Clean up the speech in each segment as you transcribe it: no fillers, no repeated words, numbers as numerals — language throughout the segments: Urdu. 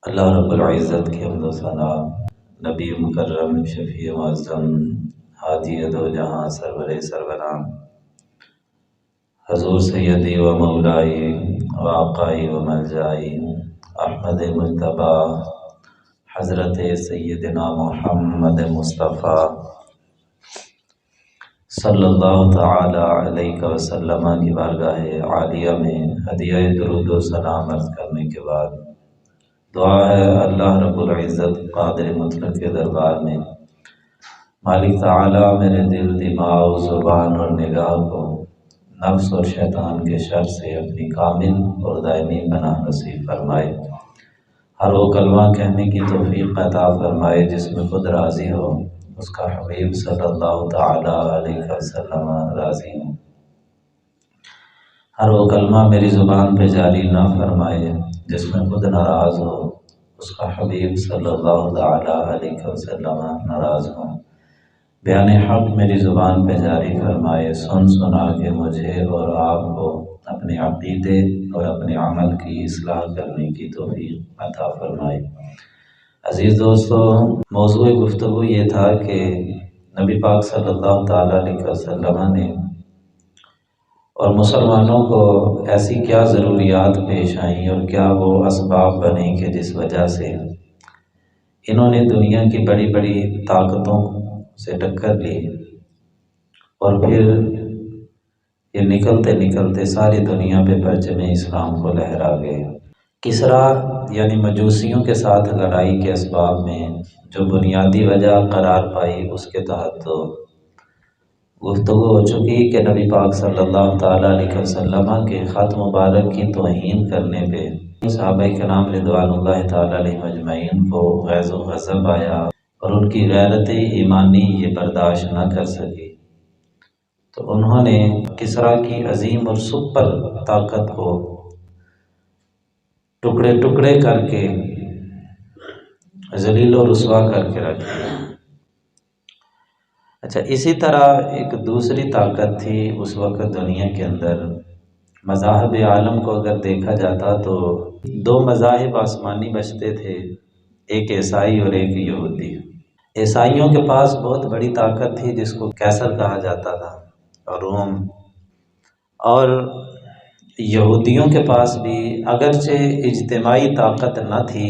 اللہ رب العزت کی حمد و ثنا، نبی مکرم شفیع معظم ہادی دو جہاں سرور سروران حضور سیدی و مولائی و آقائی و ملجائی احمد مجتبی حضرت سیدنا محمد مصطفیٰ صلی اللہ تعالی علیہ وسلم کی بارگاہ عالیہ میں ہدیہ درود و سلام عرض کرنے کے بعد دعا ہے اللہ رب العزت قادر مطلق کے دربار میں مالک تعالی میرے دل، دماغ، زبان اور نگاہ کو نفس اور شیطان کے شر سے اپنی کامل اور دائمی پناہ نصیب فرمائے۔ ہر وہ کلمہ کہنے کی توفیق عطا فرمائے جس میں خود راضی ہو، اس کا حبیب صلی اللہ تعالی علیہ وسلم راضی ہو۔ ہر وہ کلمہ میری زبان پہ جاری نہ فرمائے جس میں خود ناراض ہو، اس کا حبیب صلی اللہ تعالی علیہ وسلم ناراض ہو۔ بیان حق میری زبان پہ جاری فرمائے، سن سنا کے مجھے اور آپ کو اپنے عقیدے اور اپنے عمل کی اصلاح کرنے کی توفیق عطا فرمائے۔ عزیز دوستو، موضوع گفتگو یہ تھا کہ نبی پاک صلی اللہ تعالی علیہ وسلم نے اور مسلمانوں کو ایسی کیا ضروریات پیش آئیں اور کیا وہ اسباب بنے کہ جس وجہ سے انہوں نے دنیا کی بڑی بڑی طاقتوں سے ٹکر لی اور پھر یہ نکلتے نکلتے ساری دنیا پہ پرچم اسلام کو لہرا گئے۔ کسریٰ یعنی مجوسیوں کے ساتھ لڑائی کے اسباب میں جو بنیادی وجہ قرار پائی، اس کے تحت تو گفتگو ہو چکی کہ نبی پاک صلی اللہ تعالی علیہ وسلم کے خط مبارک کی توہین کرنے پہ صحابہ کرام رضوان اللہ تعالی علیہ مجمعین کو غیظ و غضب آیا اور ان کی غیرت ایمانی یہ برداشت نہ کر سکی، تو انہوں نے کسریٰ کی عظیم اور سپر طاقت کو ٹکڑے ٹکڑے کر کے ذلیل و رسوا کر کے رکھ دیا۔ اچھا، اسی طرح ایک دوسری طاقت تھی اس وقت دنیا کے اندر۔ مذاہب عالم کو اگر دیکھا جاتا تو دو مذاہب آسمانی بچتے تھے، ایک عیسائی اور ایک یہودی۔ عیسائیوں کے پاس بہت بڑی طاقت تھی جس کو کیسر کہا جاتا تھا، روم، اور یہودیوں کے پاس بھی اگرچہ اجتماعی طاقت نہ تھی،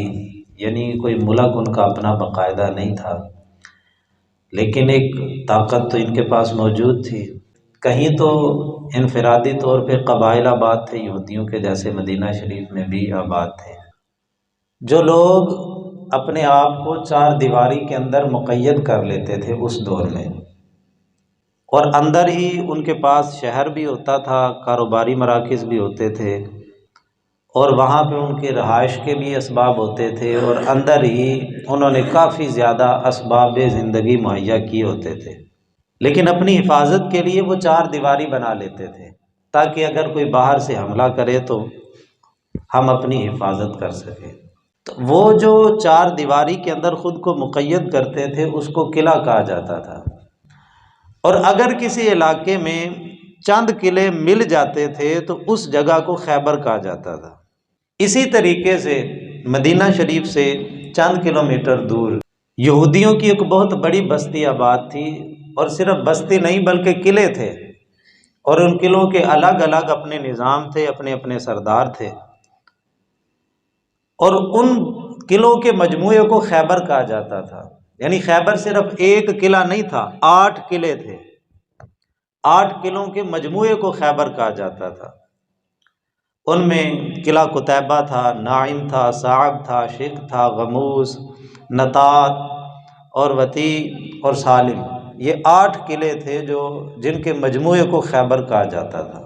یعنی کوئی ملک ان کا اپنا باقاعدہ نہیں تھا، لیکن ایک طاقت تو ان کے پاس موجود تھی۔ کہیں تو انفرادی طور پہ قبائل آباد تھے یہودیوں کے، جیسے مدینہ شریف میں بھی آباد تھے، جو لوگ اپنے آپ کو چار دیواری کے اندر مقید کر لیتے تھے اس دور میں، اور اندر ہی ان کے پاس شہر بھی ہوتا تھا، کاروباری مراکز بھی ہوتے تھے، اور وہاں پہ ان کے رہائش کے بھی اسباب ہوتے تھے، اور اندر ہی انہوں نے کافی زیادہ اسباب زندگی مہیا کیے ہوتے تھے، لیکن اپنی حفاظت کے لیے وہ چار دیواری بنا لیتے تھے تاکہ اگر کوئی باہر سے حملہ کرے تو ہم اپنی حفاظت کر سکیں۔ تو وہ جو چار دیواری کے اندر خود کو مقید کرتے تھے اس کو قلعہ کہا جاتا تھا، اور اگر کسی علاقے میں چند قلعے مل جاتے تھے تو اس جگہ کو خیبر کہا جاتا تھا۔ اسی طریقے سے مدینہ شریف سے چند کلومیٹر دور یہودیوں کی ایک بہت بڑی بستی آباد تھی، اور صرف بستی نہیں بلکہ قلعے تھے، اور ان قلعوں کے الگ الگ اپنے نظام تھے، اپنے اپنے سردار تھے، اور ان قلعوں کے مجموعے کو خیبر کہا جاتا تھا۔ یعنی خیبر صرف ایک قلعہ نہیں تھا، 8 قلعے تھے، 8 قلعوں کے مجموعے کو خیبر کہا جاتا تھا۔ ان میں قلعہ قتیبہ تھا، ناعم تھا، صعب تھا، شق تھا، غموس، نطات اور وطی اور سالم، یہ 8 قلعے تھے جن کے مجموعے کو خیبر کہا جاتا تھا،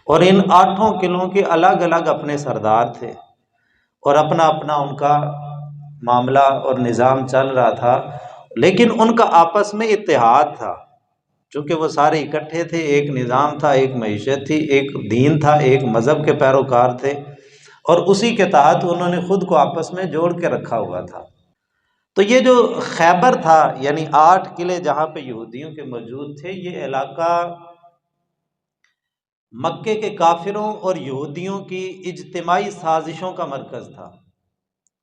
اور ان 8 قلعوں کے الگ الگ اپنے سردار تھے، اور اپنا اپنا ان کا معاملہ اور نظام چل رہا تھا، لیکن ان کا آپس میں اتحاد تھا، چونکہ وہ سارے اکٹھے تھے، ایک نظام تھا، ایک معیشت تھی، ایک دین تھا، ایک مذہب کے پیروکار تھے، اور اسی کے تحت انہوں نے خود کو آپس میں جوڑ کے رکھا ہوا تھا۔ تو یہ جو خیبر تھا، یعنی 8 قلعے جہاں پہ یہودیوں کے موجود تھے، یہ علاقہ مکے کے کافروں اور یہودیوں کی اجتماعی سازشوں کا مرکز تھا۔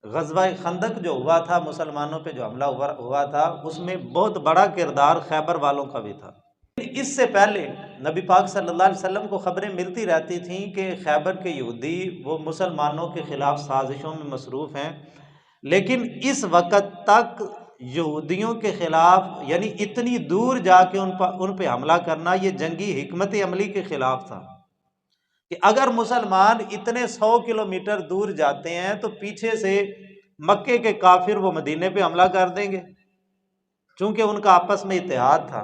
غزوہ خندق جو ہوا تھا، مسلمانوں پہ جو حملہ ہوا تھا، اس میں بہت بڑا کردار خیبر والوں کا بھی تھا۔ اس سے پہلے نبی پاک صلی اللہ علیہ وسلم کو خبریں ملتی رہتی تھیں کہ خیبر کے یہودی وہ مسلمانوں کے خلاف سازشوں میں مصروف ہیں، لیکن اس وقت تک یہودیوں کے خلاف، یعنی اتنی دور جا کے ان پہ حملہ کرنا، یہ جنگی حکمت عملی کے خلاف تھا کہ اگر مسلمان اتنے 100 کلومیٹر دور جاتے ہیں تو پیچھے سے مکے کے کافر وہ مدینے پہ حملہ کر دیں گے، چونکہ ان کا آپس میں اتحاد تھا۔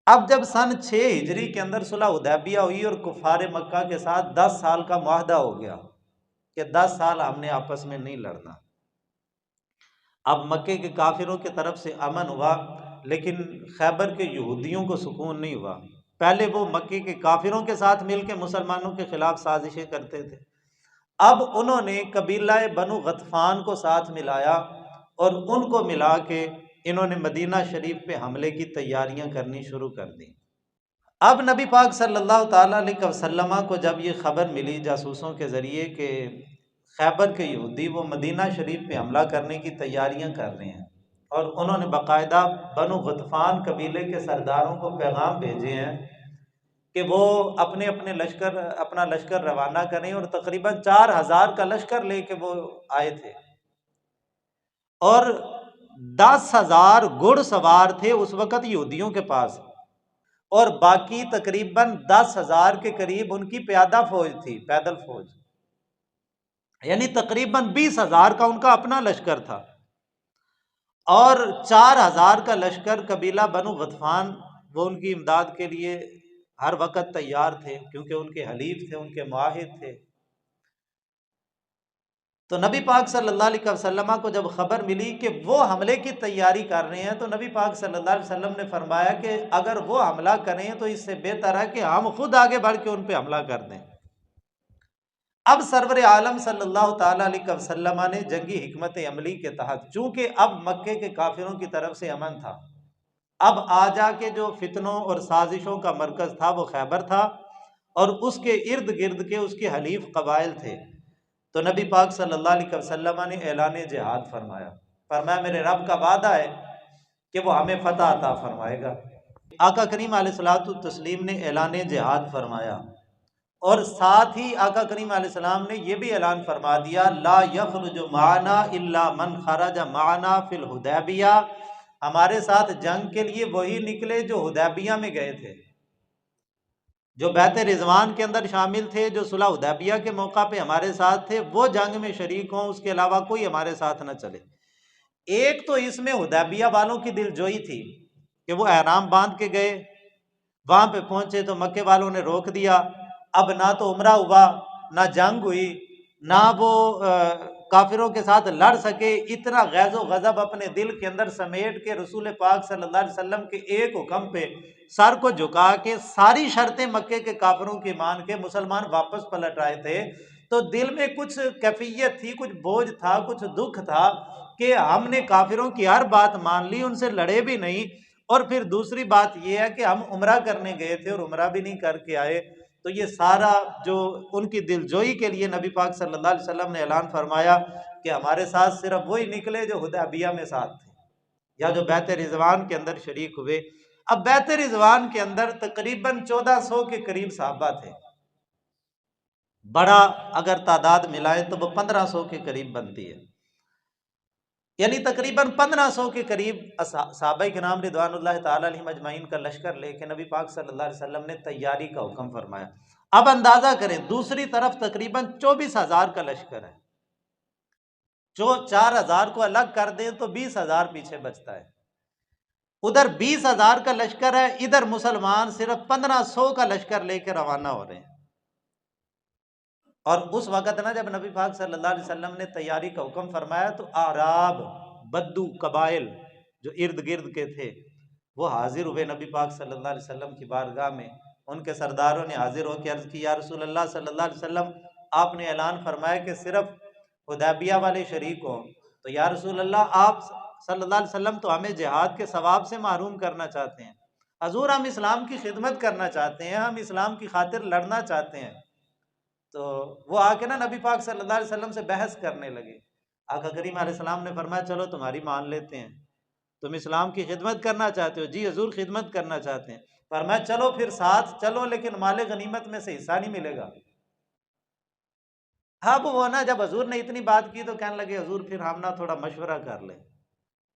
اب جب سن 6 ہجری کے اندر صلح حدیبیہ ہوئی اور کفار مکہ کے ساتھ 10 سال کا معاہدہ ہو گیا کہ 10 سال ہم نے آپس میں نہیں لڑنا، اب مکے کے کافروں کی طرف سے امن ہوا، لیکن خیبر کے یہودیوں کو سکون نہیں ہوا۔ پہلے وہ مکے کے کافروں کے ساتھ مل کے مسلمانوں کے خلاف سازشیں کرتے تھے، اب انہوں نے قبیلہ بنو غطفان کو ساتھ ملایا اور ان کو ملا کے انہوں نے مدینہ شریف پہ حملے کی تیاریاں کرنی شروع کر دیں۔ اب نبی پاک صلی اللہ تعالیٰ علیہ وسلم کو جب یہ خبر ملی جاسوسوں کے ذریعے کہ خیبر کے یہودی وہ مدینہ شریف پہ حملہ کرنے کی تیاریاں کر رہے ہیں، اور انہوں نے باقاعدہ بنو غطفان قبیلے کے سرداروں کو پیغام بھیجے ہیں کہ وہ اپنا لشکر روانہ کریں، اور تقریباً 4000 کا لشکر لے کے وہ آئے تھے، اور 10,000 گھڑ سوار تھے اس وقت یہودیوں کے پاس، اور باقی تقریباً 10,000 کے قریب ان کی پیادہ فوج تھی، پیدل فوج، یعنی تقریباً 20,000 کا ان کا اپنا لشکر تھا، اور 4,000 کا لشکر قبیلہ بنو غطفان وہ ان کی امداد کے لیے ہر وقت تیار تھے، کیونکہ ان کے حلیف تھے، ان کے معاہد تھے۔ تو نبی پاک صلی اللہ علیہ وسلم کو جب خبر ملی کہ وہ حملے کی تیاری کر رہے ہیں، تو نبی پاک صلی اللہ علیہ وسلم نے فرمایا کہ اگر وہ حملہ کریں تو اس سے بہتر ہے کہ ہم خود آگے بڑھ کے ان پہ حملہ کر دیں۔ اب سرور عالم صلی اللہ تعالیٰ علیہ وسلم نے جنگی حکمت عملی کے تحت، چونکہ اب مکے کے کافروں کی طرف سے امن تھا، اب آ جا کے جو فتنوں اور سازشوں کا مرکز تھا وہ خیبر تھا، اور اس کے ارد گرد کے اس کے حلیف قبائل تھے، تو نبی پاک صلی اللہ علیہ وسلم نے اعلان جہاد فرمایا میرے رب کا وعدہ ہے کہ وہ ہمیں فتح عطا فرمائے گا۔ آقا کریم علیہ الصلوۃ والتسلیم نے اعلان جہاد فرمایا، اور ساتھ ہی آقا کریم علیہ السلام نے یہ بھی اعلان فرما دیا لا یخرج معنا الا من خرج معنا فی الحدیبیہ، ہمارے ساتھ جنگ کے لیے وہی نکلے جو حدیبیہ میں گئے تھے، جو بیعت رضوان کے اندر شامل تھے، جو صلح حدیبیہ کے موقع پہ ہمارے ساتھ تھے، وہ جنگ میں شریک ہوں، اس کے علاوہ کوئی ہمارے ساتھ نہ چلے۔ ایک تو اس میں حدیبیہ والوں کی دل جوئی تھی کہ وہ احرام باندھ کے گئے، وہاں پہ پہنچے تو مکے والوں نے روک دیا، اب نہ تو عمرہ ہوا، نہ جنگ ہوئی، نہ وہ کافروں کے ساتھ لڑ سکے، اتنا غیظ و غضب اپنے دل کے اندر سمیٹ کے رسول پاک صلی اللہ علیہ وسلم کے ایک حکم پہ سر کو جھکا کے ساری شرطیں مکے کے کافروں کی مان کے مسلمان واپس پلٹ آئے تھے۔ تو دل میں کچھ کیفیت تھی، کچھ بوجھ تھا، کچھ دکھ تھا کہ ہم نے کافروں کی ہر بات مان لی، ان سے لڑے بھی نہیں، اور پھر دوسری بات یہ ہے کہ ہم عمرہ کرنے گئے تھے اور عمرہ بھی نہیں کر کے آئے۔ تو یہ سارا جو ان کی دل جوئی کے لیے نبی پاک صلی اللہ علیہ وسلم نے اعلان فرمایا کہ ہمارے ساتھ صرف وہی نکلے جو حدیبیہ میں ساتھ تھے، یا جو بیعت رضوان کے اندر شریک ہوئے۔ اب بیعت رضوان کے اندر تقریباً 1400 کے قریب صحابہ تھے، بڑا اگر تعداد ملائیں تو وہ 1500 کے قریب بنتی ہے، یعنی تقریباً 1500 کے قریب صحابہ کرام رضوان اللہ تعالی علیہم اجمعین کا لشکر لے کے نبی پاک صلی اللہ علیہ وسلم نے تیاری کا حکم فرمایا۔ اب اندازہ کریں دوسری طرف تقریباً 24,000 کا لشکر ہے، جو 4,000 کو الگ کر دیں تو 20,000 پیچھے بچتا ہے، ادھر 20,000 کا لشکر ہے، ادھر مسلمان صرف 1500 کا لشکر لے کے روانہ ہو رہے ہیں۔ اور اس وقت نا جب نبی پاک صلی اللہ علیہ وسلم نے تیاری کا حکم فرمایا تو اعراب، بدو قبائل جو ارد گرد کے تھے وہ حاضر ہوئے نبی پاک صلی اللہ علیہ وسلم کی بارگاہ میں، ان کے سرداروں نے حاضر ہو کے عرض کی یا رسول اللہ صلی اللہ علیہ وسلم، آپ نے اعلان فرمایا کہ صرف حدیبیہ والے شریک ہوں، تو یا رسول اللہ آپ صلی اللہ علیہ وسلم تو ہمیں جہاد کے ثواب سے محروم کرنا چاہتے ہیں، حضور ہم اسلام کی خدمت کرنا چاہتے ہیں، ہم اسلام کی خاطر لڑنا چاہتے ہیں۔ تو وہ آ کے نا نبی پاک صلی اللہ علیہ وسلم سے بحث کرنے لگے آقا کریم علیہ السلام نے فرمایا چلو تمہاری مان لیتے ہیں، تم اسلام کی خدمت کرنا چاہتے ہو؟ جی حضور خدمت کرنا چاہتے ہیں۔ فرمایا چلو پھر ساتھ چلو، لیکن مال غنیمت میں سے حصہ نہیں ملے گا۔ اب وہ نا جب حضور نے اتنی بات کی تو کہنے لگے حضور پھر ہم نا تھوڑا مشورہ کر لیں،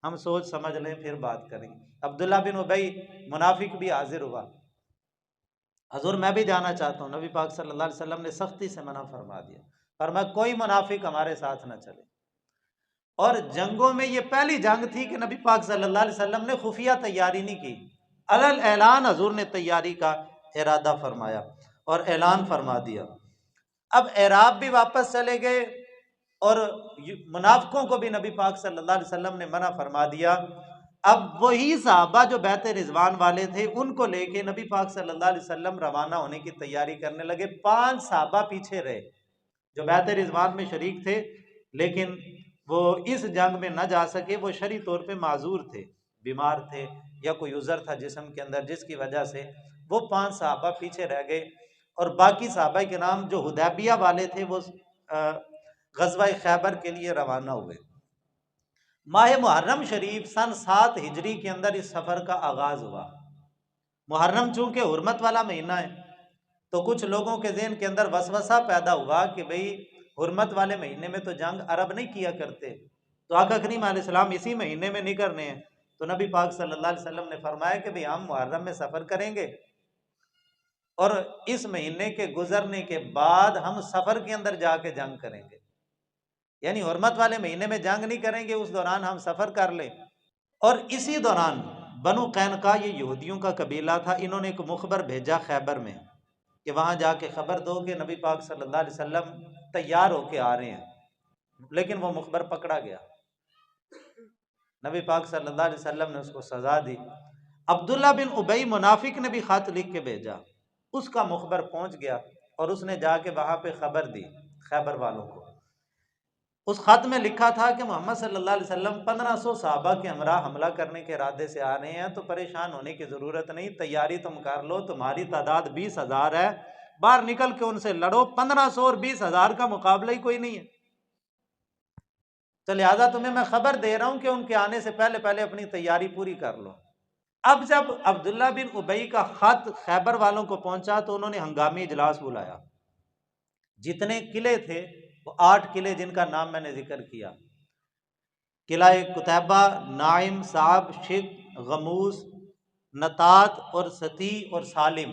ہم سوچ سمجھ لیں پھر بات کریں گے۔ عبداللہ بن ابی منافق بھی حاضر ہوا، حضور میں بھی جانا چاہتا ہوں۔ نبی پاک صلی اللہ علیہ وسلم نے سختی سے منع فرما دیا، فرمایا کوئی منافق ہمارے ساتھ نہ چلے۔ اور جنگوں میں یہ پہلی جنگ تھی کہ نبی پاک صلی اللہ علیہ وسلم نے خفیہ تیاری نہیں کی، علل اعلان حضور نے تیاری کا ارادہ فرمایا اور اعلان فرما دیا۔ اب اعراب بھی واپس چلے گئے اور منافقوں کو بھی نبی پاک صلی اللہ علیہ وسلم نے منع فرما دیا۔ اب وہی صحابہ جو بیعت رضوان والے تھے ان کو لے کے نبی پاک صلی اللہ علیہ وسلم روانہ ہونے کی تیاری کرنے لگے۔ 5 صحابہ پیچھے رہے جو بیعت رضوان میں شریک تھے، لیکن وہ اس جنگ میں نہ جا سکے، وہ شرعی طور پہ معذور تھے، بیمار تھے یا کوئی عذر تھا جسم کے اندر، جس کی وجہ سے وہ 5 صحابہ پیچھے رہ گئے۔ اور باقی صحابہ کے نام جو حدیبیہ والے تھے وہ غزوہ خیبر کے لیے روانہ ہوئے۔ ماہ محرم شریف سن 7 ہجری کے اندر اس سفر کا آغاز ہوا۔ محرم چونکہ حرمت والا مہینہ ہے تو کچھ لوگوں کے ذہن کے اندر وسوسہ پیدا ہوا کہ بھئی حرمت والے مہینے میں تو جنگ عرب نہیں کیا کرتے، تو آقا کریم علیہ السلام اسی مہینے میں نہیں کرنے ہیں۔ تو نبی پاک صلی اللہ علیہ وسلم نے فرمایا کہ بھئی ہم محرم میں سفر کریں گے اور اس مہینے کے گزرنے کے بعد ہم سفر کے اندر جا کے جنگ کریں گے، یعنی حرمت والے مہینے میں جنگ نہیں کریں گے، اس دوران ہم سفر کر لیں۔ اور اسی دوران بنو قینقاع، یہ یہودیوں کا قبیلہ تھا، انہوں نے ایک مخبر بھیجا خیبر میں کہ وہاں جا کے خبر دو کہ نبی پاک صلی اللہ علیہ وسلم تیار ہو کے آ رہے ہیں، لیکن وہ مخبر پکڑا گیا۔ نبی پاک صلی اللہ علیہ وسلم نے اس کو سزا دی۔ عبداللہ بن ابی منافق نے بھی خط لکھ کے بھیجا، اس کا مخبر پہنچ گیا اور اس نے جا کے وہاں پہ خبر دی خیبر والوں کو۔ اس خط میں لکھا تھا کہ محمد صلی اللہ علیہ وسلم 1500 صحابہ کے ہمراہ حملہ کرنے کے ارادے سے آ رہے ہیں، تو پریشان ہونے کی ضرورت نہیں، تیاری تم کر لو، تمہاری تعداد 20,000 ہے، باہر نکل کے ان سے لڑو، 1500 اور 20,000 کا مقابلہ ہی کوئی نہیں ہے، تو لہٰذا تمہیں میں خبر دے رہا ہوں کہ ان کے آنے سے پہلے پہلے اپنی تیاری پوری کر لو۔ اب جب عبداللہ بن ابی کا خط خیبر والوں کو پہنچا تو انہوں نے ہنگامی اجلاس بلایا۔ جتنے قلعے تھے وہ 8 قلعے جن کا نام میں نے ذکر کیا، قلعہ قتیبہ، نائم، صعب، شق، غموس، نطات اور ستی اور سالم،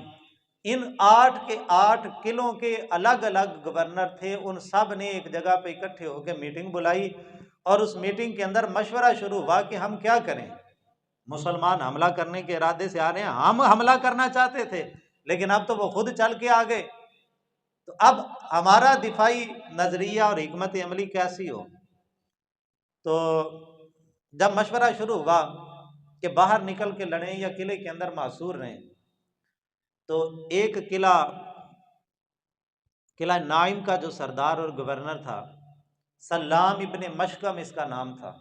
ان 8 کے 8 قلعوں کے الگ الگ گورنر تھے۔ ان سب نے ایک جگہ پہ اکٹھے ہو کے میٹنگ بلائی اور اس میٹنگ کے اندر مشورہ شروع ہوا کہ ہم کیا کریں۔ مسلمان حملہ کرنے کے ارادے سے آ رہے ہیں، ہم حملہ کرنا چاہتے تھے لیکن اب تو وہ خود چل کے آ گئے، تو اب ہمارا دفاعی نظریہ اور حکمت عملی کیسی ہو۔ تو جب مشورہ شروع ہوا کہ باہر نکل کے لڑیں یا قلعے کے اندر محصور رہیں، تو ایک قلعہ نائم کا جو سردار اور گورنر تھا، سلام ابن مشکم اس کا نام تھا،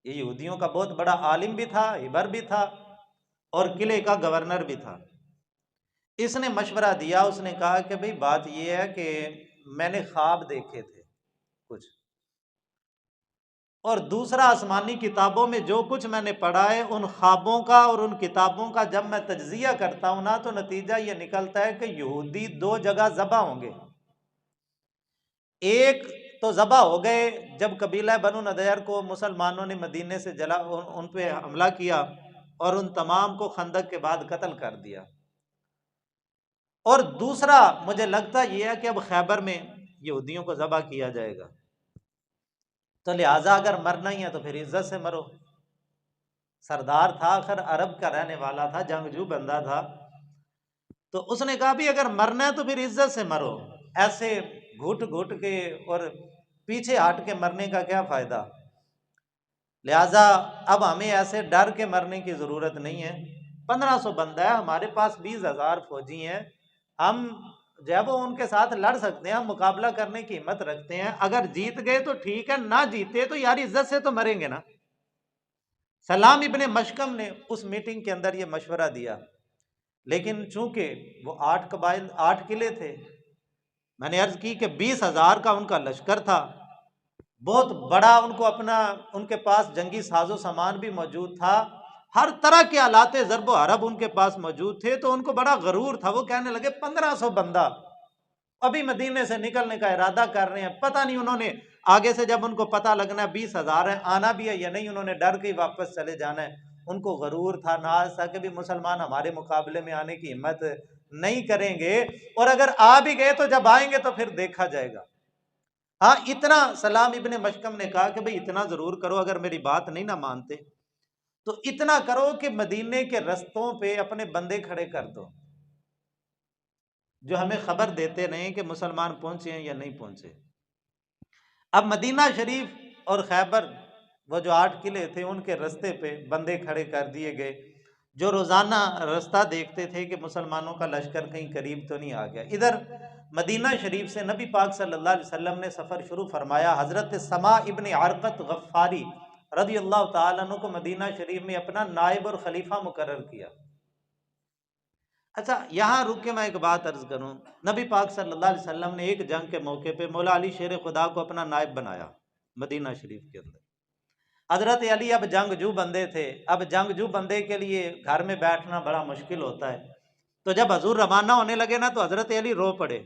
یہ یہودیوں کا بہت بڑا عالم بھی تھا، ہبر بھی تھا اور قلعے کا گورنر بھی تھا۔ اس نے مشورہ دیا، اس نے کہا کہ بھئی بات یہ ہے کہ میں نے خواب دیکھے تھے کچھ، اور دوسرا آسمانی کتابوں میں جو کچھ میں نے پڑھا ہے، ان خوابوں کا اور ان کتابوں کا جب میں تجزیہ کرتا ہوں نا تو نتیجہ یہ نکلتا ہے کہ یہودی 2 جگہ ذبح ہوں گے۔ ایک تو ذبح ہو گئے جب قبیلہ بنو نضیر کو مسلمانوں نے مدینے سے ان پہ حملہ کیا اور ان تمام کو خندق کے بعد قتل کر دیا، اور دوسرا مجھے لگتا یہ ہے کہ اب خیبر میں یہودیوں کو ذبح کیا جائے گا، تو لہٰذا اگر مرنا ہی ہے تو پھر عزت سے مرو۔ سردار تھا، آخر عرب کا رہنے والا تھا، جنگجو بندہ تھا، تو اس نے کہا بھی اگر مرنا ہے تو پھر عزت سے مرو، ایسے گھٹ گھٹ کے اور پیچھے ہٹ کے مرنے کا کیا فائدہ۔ لہٰذا اب ہمیں ایسے ڈر کے مرنے کی ضرورت نہیں ہے، 1500 بندہ ہے، ہمارے پاس 20,000 فوجی ہیں، ہم جب وہ ان کے ساتھ لڑ سکتے ہیں، ہم مقابلہ کرنے کی ہمت رکھتے ہیں، اگر جیت گئے تو ٹھیک ہے، نہ جیتے تو یار عزت سے تو مریں گے نا۔ سلام ابن مشکم نے اس میٹنگ کے اندر یہ مشورہ دیا، لیکن چونکہ وہ 8 قبائل 8 قلعے تھے، میں نے عرض کی کہ 20,000 کا ان کا لشکر تھا، بہت بڑا ان کو اپنا، ان کے پاس جنگی ساز و سامان بھی موجود تھا، ہر طرح کے آلات ضرب و حرب ان کے پاس موجود تھے، تو ان کو بڑا غرور تھا، وہ کہنے لگے 1500 بندہ ابھی مدینے سے نکلنے کا ارادہ کر رہے ہیں، پتہ نہیں انہوں نے آگے سے جب ان کو پتہ لگنا 20,000 ہے، آنا بھی ہے یا نہیں، انہوں نے ڈر کے ہی واپس چلے جانا ہے۔ ان کو غرور تھا، ناز تھا کہ بھی مسلمان ہمارے مقابلے میں آنے کی ہمت نہیں کریں گے، اور اگر آ بھی گئے تو جب آئیں گے تو پھر دیکھا جائے گا۔ ہاں اتنا سلام ابن مشکم نے کہا کہ بھئی اتنا ضرور کرو، اگر میری بات نہیں نہ مانتے تو اتنا کرو کہ مدینے کے رستوں پہ اپنے بندے کھڑے کر دو جو ہمیں خبر دیتے رہیں کہ مسلمان پہنچے ہیں یا نہیں پہنچے۔ اب مدینہ شریف اور خیبر، وہ جو 8 قلعے تھے، ان کے رستے پہ بندے کھڑے کر دیے گئے جو روزانہ رستہ دیکھتے تھے کہ مسلمانوں کا لشکر کہیں قریب تو نہیں آ گیا۔ ادھر مدینہ شریف سے نبی پاک صلی اللہ علیہ وسلم نے سفر شروع فرمایا۔ حضرت سما ابن عرقت غفاری رضی اللہ تعالیٰ عنہ کو مدینہ شریف میں اپنا نائب اور خلیفہ مقرر کیا۔ اچھا یہاں رک کے میں ایک بات عرض کروں، نبی پاک صلی اللہ علیہ وسلم نے ایک جنگ کے موقع پہ مولا علی شیر خدا کو اپنا نائب بنایا مدینہ شریف کے اندر۔ حضرت علی اب جنگجو بندے تھے، اب جنگجو بندے کے لیے گھر میں بیٹھنا بڑا مشکل ہوتا ہے، تو جب حضور روانہ ہونے لگے نا تو حضرت علی رو پڑے،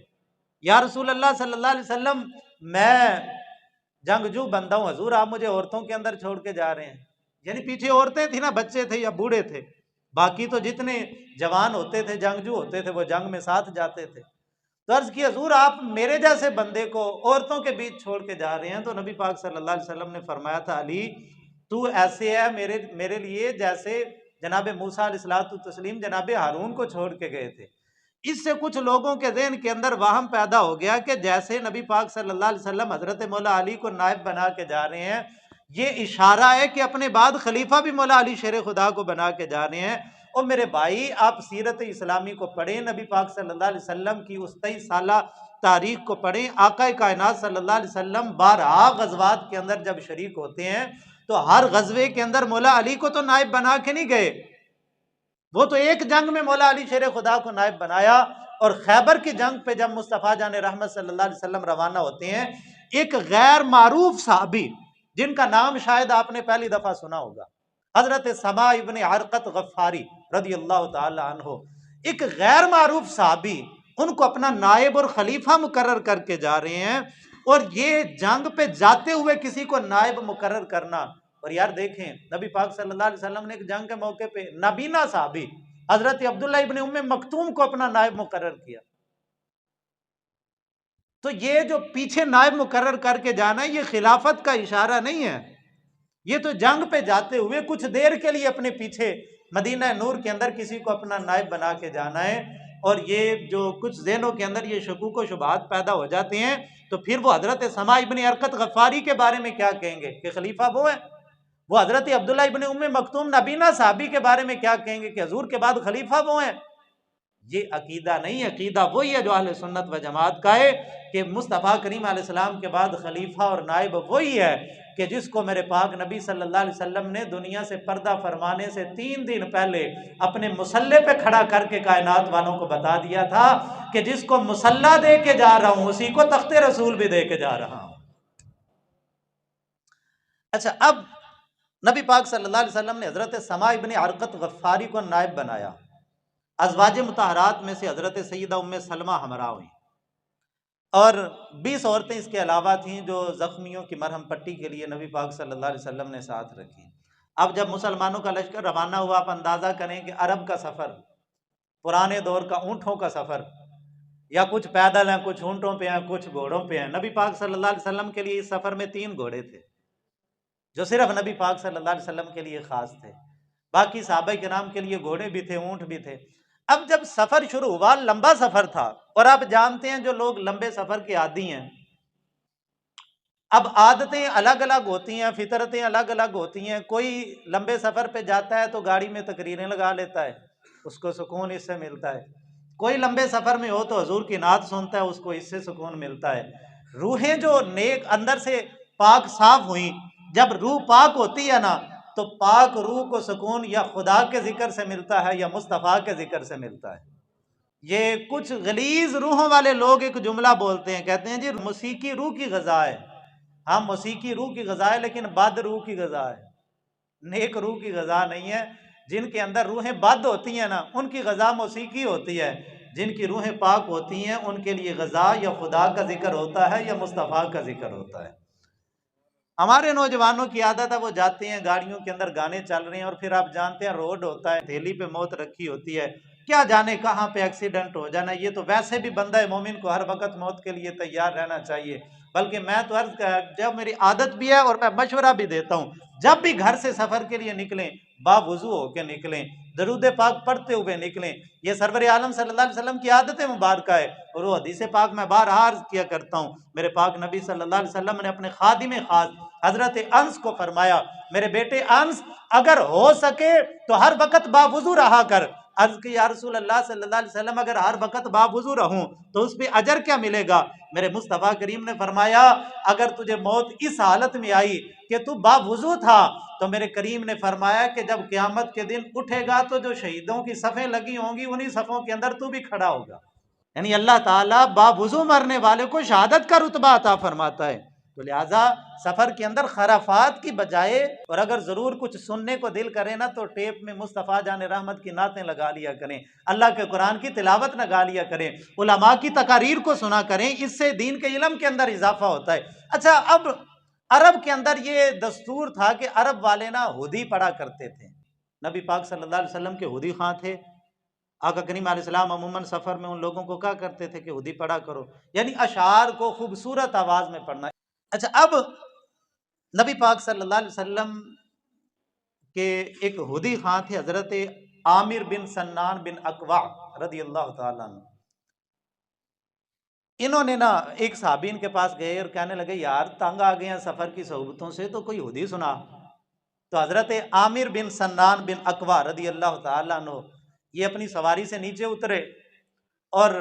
یا رسول اللہ صلی اللہ علیہ وسلم میں جنگجو بندہ ہوں، حضور آپ مجھے عورتوں کے اندر چھوڑ کے جا رہے ہیں؟ یعنی پیچھے عورتیں تھیں نا، بچے تھے یا بوڑھے تھے، باقی تو جتنے جوان ہوتے تھے، جنگجو ہوتے تھے، وہ جنگ میں ساتھ جاتے تھے۔ تو عرض کی حضور آپ میرے جیسے بندے کو عورتوں کے بیچ چھوڑ کے جا رہے ہیں؟ تو نبی پاک صلی اللہ علیہ وسلم نے فرمایا تھا، علی تو ایسے ہے میرے لیے جیسے جناب موسیٰ علیہ الصلوۃ والتسلیم جناب ہارون کو چھوڑ کے گئے تھے۔ اس سے کچھ لوگوں کے ذہن کے اندر وہم پیدا ہو گیا کہ جیسے نبی پاک صلی اللہ علیہ وسلم حضرت مولا علی کو نائب بنا کے جا رہے ہیں، یہ اشارہ ہے کہ اپنے بعد خلیفہ بھی مولا علی شیر خدا کو بنا کے جا رہے ہیں۔ اور میرے بھائی آپ سیرت اسلامی کو پڑھیں، نبی پاک صلی اللہ علیہ وسلم کی اس 23 سالہ تاریخ کو پڑھیں، آقا کائنات صلی اللہ علیہ وسلم 12 غزوات کے اندر جب شریک ہوتے ہیں تو ہر غزوے کے اندر مولا علی کو تو نائب بنا کے نہیں گئے، وہ تو ایک جنگ میں مولا علی شیر خدا کو نائب بنایا۔ اور خیبر کی جنگ پہ جب مصطفیٰ جان رحمت صلی اللہ علیہ وسلم روانہ ہوتے ہیں، ایک غیر معروف صحابی جن کا نام شاید آپ نے پہلی دفعہ سنا ہوگا، حضرت سما ابن عرقت غفاری رضی اللہ تعالی عنہ، ایک غیر معروف صحابی، ان کو اپنا نائب اور خلیفہ مقرر کر کے جا رہے ہیں۔ اور یہ جنگ پہ جاتے ہوئے کسی کو نائب مقرر کرنا، اور یار دیکھیں نبی پاک صلی اللہ علیہ وسلم نے ایک جنگ کے موقع پہ نابینا صحابی حضرت عبداللہ ابن ام مکتوم کو اپنا نائب مقرر کیا۔ تو یہ جو پیچھے نائب مقرر کر کے جانا ہے، یہ خلافت کا اشارہ نہیں ہے، یہ تو جنگ پہ جاتے ہوئے کچھ دیر کے لیے اپنے پیچھے مدینہ نور کے اندر کسی کو اپنا نائب بنا کے جانا ہے۔ اور یہ جو کچھ ذہنوں کے اندر یہ شکوک و شبہات پیدا ہو جاتے ہیں، تو پھر وہ حضرت سما ابن عرقت غفاری کے بارے میں کیا کہیں گے کہ خلیفہ وہ ہے؟ وہ حضرت عبداللہ ابن ام مکتوم نابینا صحابی کے بارے میں کیا کہیں گے کہ حضور کے بعد خلیفہ وہ ہیں؟ یہ عقیدہ نہیں، عقیدہ وہی ہے جو اہل سنت و جماعت کا ہے کہ مصطفیٰ کریم علیہ السلام کے بعد خلیفہ اور نائب وہی ہے کہ جس کو میرے پاک نبی صلی اللہ علیہ وسلم نے دنیا سے پردہ فرمانے سے 3 دن پہلے اپنے مصلے پہ کھڑا کر کے کائنات والوں کو بتا دیا تھا کہ جس کو مصلہ دے کے جا رہا ہوں اسی کو تخت رسول بھی دے کے جا رہا ہوں۔ اچھا اب نبی پاک صلی اللہ علیہ وسلم نے حضرت سما ابن عرقت غفاری کو نائب بنایا۔ ازواج مطہرات میں سے حضرت سیدہ ام سلمہ ہمراہ ہوئیں، اور 20 عورتیں اس کے علاوہ تھیں جو زخمیوں کی مرہم پٹی کے لیے نبی پاک صلی اللہ علیہ وسلم نے ساتھ رکھی۔ اب جب مسلمانوں کا لشکر روانہ ہوا، آپ اندازہ کریں کہ عرب کا سفر، پرانے دور کا اونٹوں کا سفر، یا کچھ پیدل ہیں، کچھ اونٹوں پہ ہیں، کچھ گھوڑوں پہ ہیں۔ نبی پاک صلی اللہ علیہ وسلم کے لیے اس سفر میں 3 گھوڑے تھے جو صرف نبی پاک صلی اللہ علیہ وسلم کے لیے خاص تھے، باقی صحابہ کرام کے لیے گھوڑے بھی تھے، اونٹ بھی تھے۔ اب جب سفر شروع ہوا، لمبا سفر تھا، اور آپ جانتے ہیں جو لوگ لمبے سفر کے عادی ہیں، اب عادتیں الگ الگ ہوتی ہیں، فطرتیں الگ الگ ہوتی ہیں۔ کوئی لمبے سفر پہ جاتا ہے تو گاڑی میں تقریریں لگا لیتا ہے، اس کو سکون اس سے ملتا ہے۔ کوئی لمبے سفر میں ہو تو حضور کی نعت سنتا ہے، اس کو اس سے سکون ملتا ہے۔ روحیں جو نیک اندر سے پاک صاف ہوئیں، جب روح پاک ہوتی ہے نا تو پاک روح کو سکون یا خدا کے ذکر سے ملتا ہے یا مصطفیٰ کے ذکر سے ملتا ہے۔ یہ کچھ غلیظ روحوں والے لوگ ایک جملہ بولتے ہیں، کہتے ہیں جی موسیقی روح کی غذا ہے، ہاں موسیقی روح کی غذا ہے، لیکن بد روح کی غذا ہے، نیک روح کی غذا نہیں ہے۔ جن کے اندر روحیں بد ہوتی ہیں نا، ان کی غذا موسیقی ہوتی ہے۔ جن کی روحیں پاک ہوتی ہیں ان کے لیے غذا یا خدا کا ذکر ہوتا ہے یا مصطفیٰ کا ذکر ہوتا ہے۔ ہمارے نوجوانوں کی عادت ہے، وہ جاتے ہیں گاڑیوں کے اندر، گانے چل رہے ہیں، اور پھر آپ جانتے ہیں روڈ ہوتا ہے، تھیلی پہ موت رکھی ہوتی ہے، کیا جانے کہاں پہ ایکسیڈنٹ ہو جانا۔ یہ تو ویسے بھی بندہ مومن کو ہر وقت موت کے لیے تیار رہنا چاہیے۔ بلکہ میں تو جب میری عادت بھی ہے اور میں مشورہ بھی دیتا ہوں، جب بھی گھر سے سفر کے لیے نکلیں با وضو ہو کے نکلیں، درود پاک پڑھتے ہوئے نکلیں۔ یہ سرور عالم صلی اللہ علیہ وسلم کی عادت مبارکہ ہے، اور وہ حدیث پاک میں بارہا عرض کیا کرتا ہوں۔ میرے پاک نبی صلی اللہ علیہ وسلم نے اپنے خادم خاص حضرت انس کو فرمایا، میرے بیٹے انس، اگر ہو سکے تو ہر وقت با وضو رہا کر۔ عرض کی یا رسول اللہ صلی اللہ علیہ وسلم، اگر ہر وقت با وضو رہوں تو اس پہ اجر کیا ملے گا؟ میرے مصطفیٰ کریم نے فرمایا، اگر تجھے موت اس حالت میں آئی کہ تو با وضو تھا، تو میرے کریم نے فرمایا کہ جب قیامت کے دن اٹھے گا تو جو شہیدوں کی صفیں لگی ہوں گی انہی صفوں کے اندر تو بھی کھڑا ہوگا۔ یعنی اللہ تعالیٰ با وضو مرنے والے کو شہادت کا رتبہ عطا فرماتا ہے۔ تو لہٰذا سفر کے اندر خرافات کی بجائے، اور اگر ضرور کچھ سننے کو دل کرے نا، تو ٹیپ میں مصطفیٰ جان رحمت کی نعتیں لگا لیا کریں، اللہ کے قرآن کی تلاوت لگا لیا کریں، علماء کی تقاریر کو سنا کریں، اس سے دین کے علم کے اندر اضافہ ہوتا ہے۔ اچھا، اب عرب کے اندر یہ دستور تھا کہ عرب والے نا ہودی پڑھا کرتے تھے۔ نبی پاک صلی اللہ علیہ وسلم کے ہودی خواں تھے۔ آقا کریم علیہ السلام عموماً سفر میں ان لوگوں کو کہا کرتے تھے کہ ہودی پڑھا کرو، یعنی اشعار کو خوبصورت آواز میں پڑھنا۔ اچھا، اب نبی پاک صلی اللہ علیہ وسلم کے ایک ہودی خواں تھے، حضرت عامر بن سنان بن اقوع رضی اللہ تعالیٰ عنہ۔ انہوں نے نا ایک صحابی ان کے پاس گئے اور کہنے لگے، یار تنگ آ گئے ہیں سفر کی صحبتوں سے، تو کوئی ہودی سنا۔ تو حضرت عامر بن سنان بن اقوع رضی اللہ تعالیٰ عنہ یہ اپنی سواری سے نیچے اترے، اور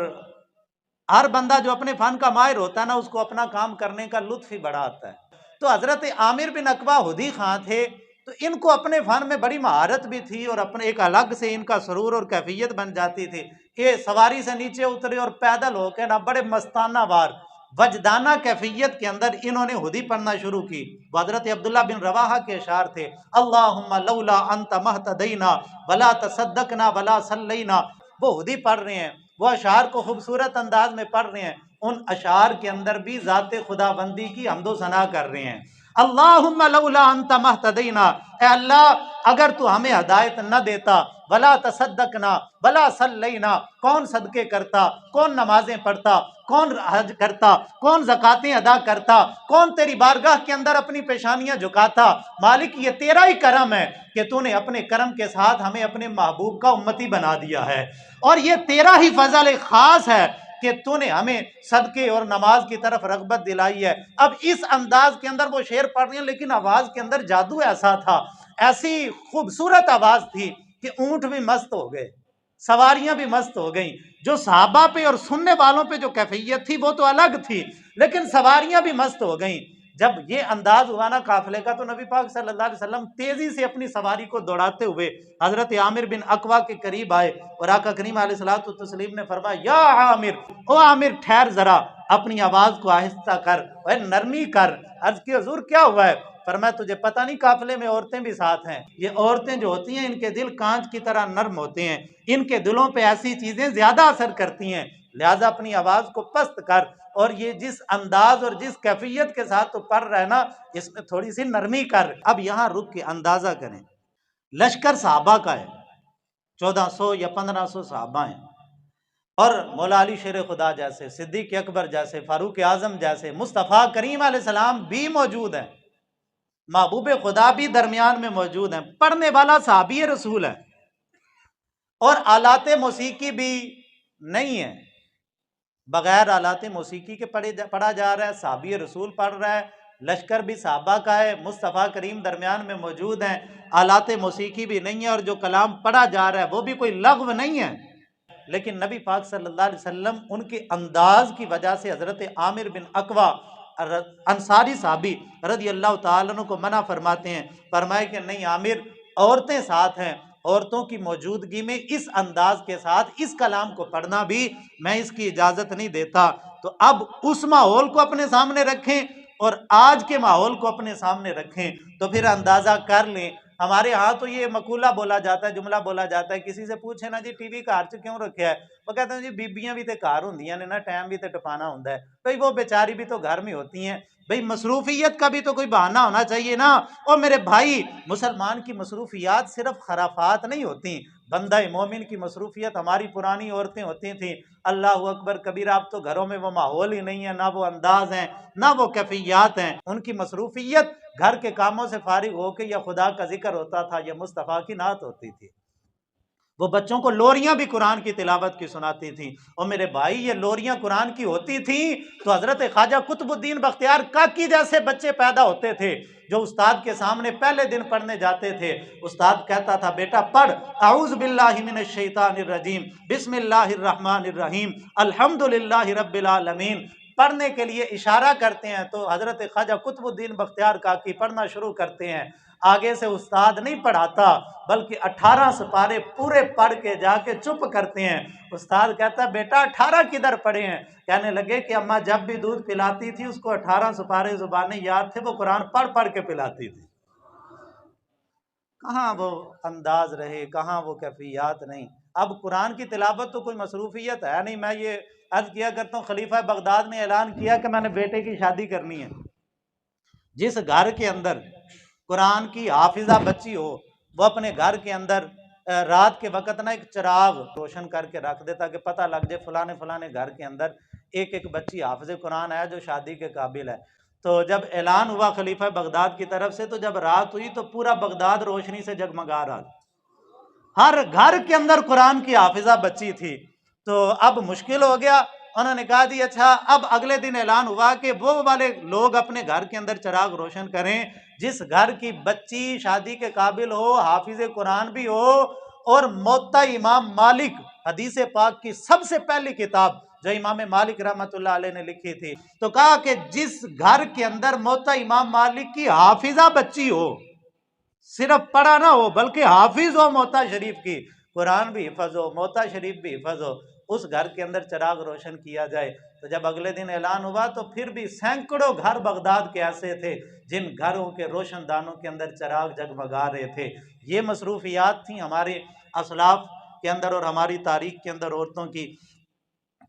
ہر بندہ جو اپنے فن کا ماہر ہوتا ہے نا، اس کو اپنا کام کرنے کا لطف ہی بڑا آتا ہے۔ تو حضرت عامر بن اقوع ہودی خواں تھے، تو ان کو اپنے فن میں بڑی مہارت بھی تھی، اور اپنے ایک الگ سے ان کا سرور اور کیفیت بن جاتی تھی کہ سواری سے نیچے اترے اور پیدل ہو کے نا بڑے مستانہ وار وجدانہ کیفیت کے اندر انہوں نے ہودی پڑھنا شروع کی۔ وہ حضرت عبداللہ بن رواحہ کے اشعار تھے، اللہم لولا انت مہتدینا ولا تصدقنا ولا صلینا۔ وہ ہودی پڑھ رہے ہیں، وہ اشعار کو خوبصورت انداز میں پڑھ رہے ہیں، ان اشعار کے اندر بھی ذات خدا بندی کی حمد و ثنا کر رہے ہیں۔ اللہم لولا انت مہتدینا، اے اللہ اگر تو ہمیں ہدایت نہ دیتا، ولا تصدقنا ولا صلینا، کون صدقے کرتا، کون نمازیں پڑھتا، کون حج کرتا، کون زکاتیں ادا کرتا، کون تیری بارگاہ کے اندر اپنی پیشانیاں جھکاتا۔ مالک یہ تیرا ہی کرم ہے کہ تو نے اپنے کرم کے ساتھ ہمیں اپنے محبوب کا امتی بنا دیا ہے، اور یہ تیرا ہی فضل خاص ہے کہ تو نے ہمیں صدقے اور نماز کی طرف رغبت دلائی ہے۔ اب اس انداز کے اندر وہ شعر پڑھ رہے ہیں، لیکن آواز کے اندر جادو ایسا تھا، ایسی خوبصورت آواز تھی کہ اونٹ بھی مست ہو گئے، سواریاں بھی مست ہو گئیں۔ جو صحابہ پہ اور سننے والوں پہ جو کیفیت تھی وہ تو الگ تھی، لیکن سواریاں بھی مست ہو گئیں۔ جب یہ انداز ہوا نا قافلے کا، تو نبی پاک صلی اللہ علیہ وسلم تیزی سے اپنی سواری کو دوڑاتے ہوئے حضرت عامر بن اقوع کے قریب آئے، اور آقا کریم علیہ الصلوۃ والتسلیم نے فرمایا، یا عامر، او عامر ٹھہر ذرا، اپنی آواز کو آہستہ کر، اے نرمی کر۔ عرض کی حضور کیا ہوا ہے؟ فرمایا تجھے پتہ نہیں قافلے میں عورتیں بھی ساتھ ہیں، یہ عورتیں جو ہوتی ہیں ان کے دل کانچ کی طرح نرم ہوتے ہیں، ان کے دلوں پہ ایسی چیزیں زیادہ اثر کرتی ہیں، لہٰذا اپنی آواز کو پست کر، اور یہ جس انداز اور جس کیفیت کے ساتھ تو پڑھ رہا ہے نا، اس میں تھوڑی سی نرمی کر۔ اب یہاں رک کے اندازہ کریں، لشکر صحابہ کا ہے، 1400 یا 1500 صحابہ ہیں، اور مولا علی شیر خدا جیسے، صدیق اکبر جیسے، فاروق اعظم جیسے، مصطفیٰ کریم علیہ السلام بھی موجود ہیں، محبوب خدا بھی درمیان میں موجود ہیں، پڑھنے والا صحابی رسول ہے، اور آلات موسیقی بھی نہیں ہے، بغیر آلات موسیقی کے پڑھا جا رہا ہے، صحابی رسول پڑھ رہا ہے، لشکر بھی صحابہ کا ہے، مصطفیٰ کریم درمیان میں موجود ہیں، آلات موسیقی بھی نہیں ہے، اور جو کلام پڑھا جا رہا ہے وہ بھی کوئی لغو نہیں ہے۔ لیکن نبی پاک صلی اللہ علیہ وسلم ان کے انداز کی وجہ سے حضرت عامر بن اقوع انصاری صحابی رضی اللہ تعالیٰ عنہ کو منع فرماتے ہیں، فرمائے کہ نہیں عامر، عورتیں ساتھ ہیں، عورتوں کی موجودگی میں اس انداز کے ساتھ اس کلام کو پڑھنا بھی میں اس کی اجازت نہیں دیتا۔ تو اب اس ماحول کو اپنے سامنے رکھیں، اور آج کے ماحول کو اپنے سامنے رکھیں تو پھر اندازہ کر لیں. ہمارے ہاں تو یہ مقولہ بولا جاتا ہے، جملہ بولا جاتا ہے، کسی سے پوچھے نا جی ٹی وی گھر چ کیوں رکھا ہے، وہ کہتے ہیں جی بیبیاں بھی تے گھر ہوندیاں نے نا، ٹائم بھی تے ٹپانا ہوندا ہے. بھئی وہ بیچاری بھی تو گھر میں ہوتی ہیں. بھئی مصروفیت کا بھی تو کوئی بہانہ ہونا چاہیے نا. اور میرے بھائی، مسلمان کی مصروفیات صرف خرافات نہیں ہوتی. بندہ مومن کی مصروفیت ہماری پرانی عورتیں ہوتی تھیں. اللہ اکبر کبیرہ، اب تو گھروں میں وہ ماحول ہی نہیں ہے، نہ وہ انداز ہیں، نہ وہ کیفیات ہیں. ان کی مصروفیت گھر کے کاموں سے فارغ ہو کے یا خدا کا ذکر ہوتا تھا یا مصطفیٰ کی نعت ہوتی تھی. وہ بچوں کو لوریاں بھی قرآن کی تلاوت کی سناتی تھیں. اور میرے بھائی، یہ لوریاں قرآن کی ہوتی تھیں تو حضرت خواجہ قطب الدین بختیار کاکی جیسے بچے پیدا ہوتے تھے جو استاد کے سامنے پہلے دن پڑھنے جاتے تھے. استاد کہتا تھا بیٹا پڑھ، اعوذ باللہ من الشیطان الرجیم، بسم اللہ الرحمن الرحیم، الحمدللہ رب العالمین. پڑھنے کے لیے اشارہ کرتے ہیں تو حضرت خواجہ قطب الدین بختیار کاکی پڑھنا شروع کرتے ہیں. آگے سے استاد نہیں پڑھاتا بلکہ 18 سپارے پورے پڑھ کے جا کے چپ کرتے ہیں. استاد کہتا ہے بیٹا 18 کدھر پڑھے ہیں؟ کہنے لگے کہ اماں جب بھی دودھ پلاتی تھی اس کو 18 سپارے زبانیں یاد تھے، وہ قرآن پڑھ پڑھ کے پلاتی تھی. کہاں وہ انداز رہے، کہاں وہ کیفیات نہیں. اب قرآن کی تلاوت تو کوئی مصروفیت ہے نہیں. میں یہ عرض کیا کرتا ہوں، خلیفہ بغداد نے اعلان کیا کہ میں نے بیٹے کی شادی کرنی ہے. جس گھر کے اندر قرآن کی حافظہ بچی ہو وہ اپنے گھر کے اندر رات کے وقت نا ایک چراغ روشن کر کے رکھ دے تاکہ پتہ لگ جائے فلانے فلانے گھر کے اندر ایک بچی حافظ قرآن ہے جو شادی کے قابل ہے. تو جب اعلان ہوا خلیفہ بغداد کی طرف سے تو جب رات ہوئی تو پورا بغداد روشنی سے جگمگا رہا. ہر گھر کے اندر قرآن کی حافظہ بچی تھی. تو اب مشکل ہو گیا. انہوں نے کہا دی اچھا، اب اگلے دن اعلان ہوا کہ وہ والے لوگ اپنے گھر کے اندر چراغ روشن کریں جس گھر کی بچی شادی کے قابل ہو، حافظ قرآن بھی ہو، اور موطا امام مالک حدیث پاک کی سب سے پہلی کتاب جو امام مالک رحمۃ اللہ علیہ نے لکھی تھی. تو کہا کہ جس گھر کے اندر موطا امام مالک کی حافظہ بچی ہو، صرف پڑھا نہ ہو بلکہ حافظ ہو، موطا شریف کی قرآن بھی حفظ ہو، موطا شریف بھی حفظ ہو، اس گھر کے اندر چراغ روشن کیا جائے. تو جب اگلے دن اعلان ہوا تو پھر بھی سینکڑوں گھر بغداد کے ایسے تھے جن گھروں کے روشن دانوں کے اندر چراغ جگمگا رہے تھے. یہ مصروفیات تھیں ہمارے اسلاف کے اندر اور ہماری تاریخ کے اندر عورتوں کی.